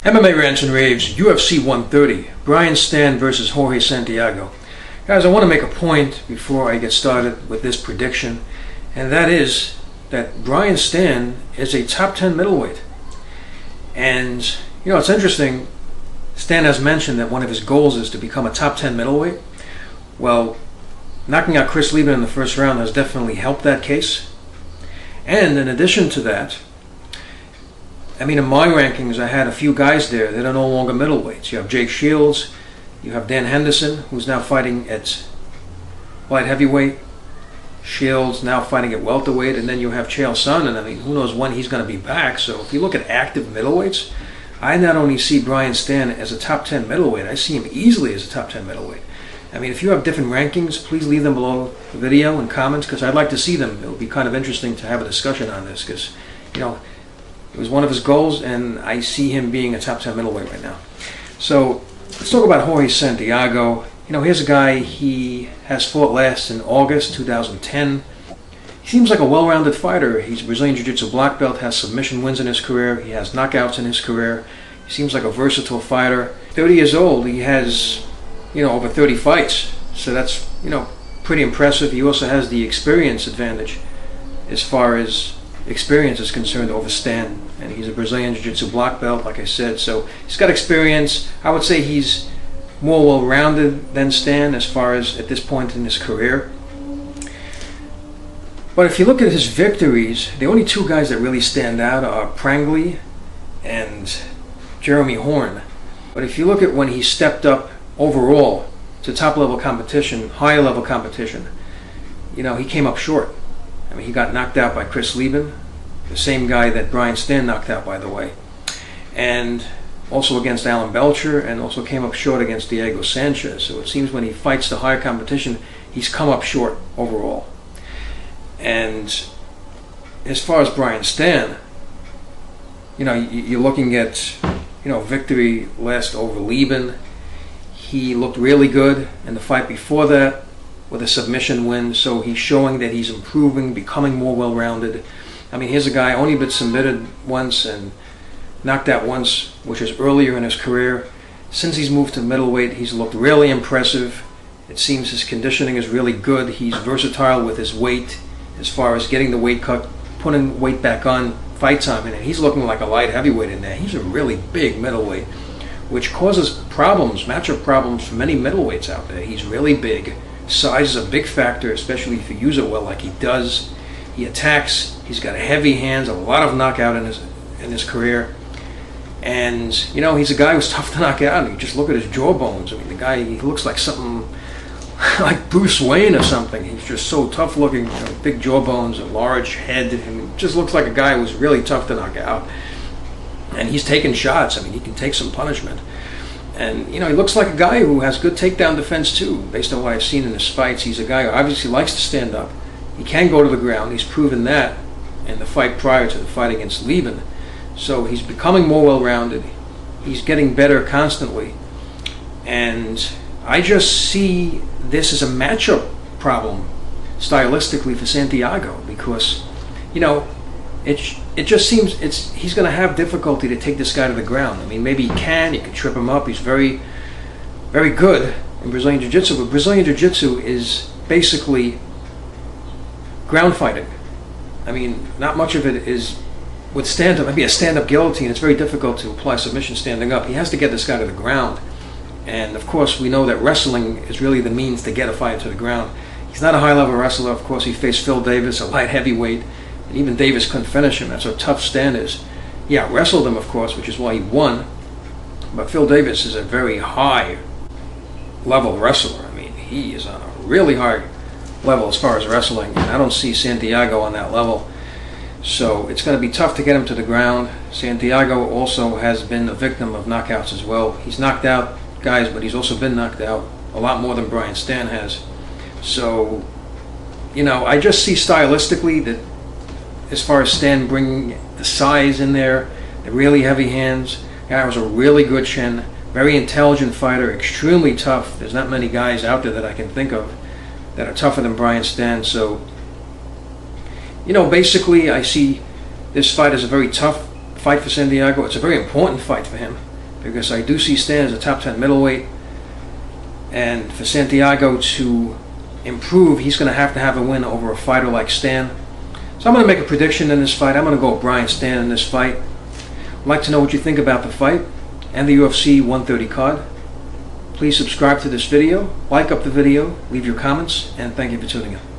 MMA Rants and Raves, UFC 130, Brian Stann versus Jorge Santiago. Guys, I want to make a point before I get started with this prediction, and that is that Brian Stann is a top 10 middleweight. And, you know, it's interesting, Stann has mentioned that one of his goals is to become a top 10 middleweight. Well, knocking out Chris Lieben in the first round has definitely helped that case. And in addition to that, I mean, in my rankings, I had a few guys there that are no longer middleweights. You have Jake Shields, you have Dan Henderson, who's now fighting at light heavyweight. Shields now fighting at welterweight, and then you have Chael Sonnen. I mean, who knows when he's going to be back. So if you look at active middleweights, I not only see Brian Stann as a top 10 middleweight, I see him easily as a top 10 middleweight. I mean, if you have different rankings, please leave them below the video in comments, because I'd like to see them. It would be kind of interesting to have a discussion on this, because, you know, it was one of his goals, and I see him being a top 10 middleweight right now. So let's talk about Jorge Santiago. You know, here's a guy, he has fought last in August 2010. He seems like a well-rounded fighter. He's a Brazilian Jiu-Jitsu black belt, has submission wins in his career. He has knockouts in his career. He seems like a versatile fighter. 30 years old, he has, you know, over 30 fights. So that's, you know, pretty impressive. He also has the experience advantage as far as experience is concerned over Stann. And he's a Brazilian Jiu-Jitsu black belt, like I said. So he's got experience. I would say he's more well-rounded than Stann as far as at this point in his career. But if you look at his victories, the only two guys that really stand out are Prangley and Jeremy Horn. But if you look at when he stepped up overall to top-level competition, higher-level competition, you know, he came up short. I mean, he got knocked out by Chris Lieben, the same guy that Brian Stann knocked out, by the way. And also against Alan Belcher, and also came up short against Diego Sanchez. So it seems when he fights the higher competition, he's come up short overall. And as far as Brian Stann, you know, you're looking at, you know, victory last over Lieben. He looked really good in the fight before that with a submission win. So he's showing that he's improving, becoming more well-rounded. I mean, here's a guy only been submitted once and knocked out once, which was earlier in his career. Since he's moved to middleweight, he's looked really impressive. It seems his conditioning is really good. He's versatile with his weight as far as getting the weight cut, putting weight back on, fight time, and he's looking like a light heavyweight in there. He's a really big middleweight, which causes problems, matchup problems for many middleweights out there. He's really big. Size is a big factor, especially if you use it well like he does. He attacks. He's got heavy hands, a lot of knockout in his career. And, you know, he's a guy who's tough to knock out. You just look at his jawbones. I mean, the guy, he looks like something like Bruce Wayne or something. He's just so tough looking, you know, big jawbones, a large head, and just looks like a guy who's really tough to knock out. And he's taking shots. I mean, he can take some punishment. And, you know, he looks like a guy who has good takedown defense too, based on what I've seen in his fights. He's a guy who obviously likes to stand up. He can go to the ground. He's proven that in the fight prior to the fight against Lieben. So he's becoming more well-rounded. He's getting better constantly. And I just see this as a matchup problem stylistically for Santiago, because, you know, it just seems he's going to have difficulty to take this guy to the ground. I mean, maybe he can trip him up. He's very, very good in Brazilian Jiu-Jitsu, but Brazilian Jiu-Jitsu is basically ground fighting. I mean, not much of it is with stand-up. Maybe a stand-up guillotine, it's very difficult to apply submission standing up. He has to get this guy to the ground. And, of course, we know that wrestling is really the means to get a fighter to the ground. He's not a high-level wrestler. Of course, he faced Phil Davis, a light heavyweight, and even Davis couldn't finish him. That's how tough Stann is. He out-wrestled him, of course, which is why he won. But Phil Davis is a very high-level wrestler. I mean, he is on a really high level as far as wrestling, and I don't see Santiago on that level. So it's going to be tough to get him to the ground. Santiago also has been a victim of knockouts as well. He's knocked out guys, but he's also been knocked out a lot more than Brian Stann has. So, you know, I just see stylistically that as far as Stann bringing the size in there, the really heavy hands, guy was a really good chin, very intelligent fighter, extremely tough. There's not many guys out there that I can think of that are tougher than Brian Stann. So, you know, basically I see this fight as a very tough fight for Santiago. It's a very important fight for him. because I do see Stann as a top 10 middleweight, and for Santiago to improve, he's going to have a win over a fighter like Stann. So I'm going to make a prediction in this fight. I'm going to go with Brian Stann in this fight. I'd like to know what you think about the fight and the UFC 130 card. Please subscribe to this video, like up the video, leave your comments, and thank you for tuning in.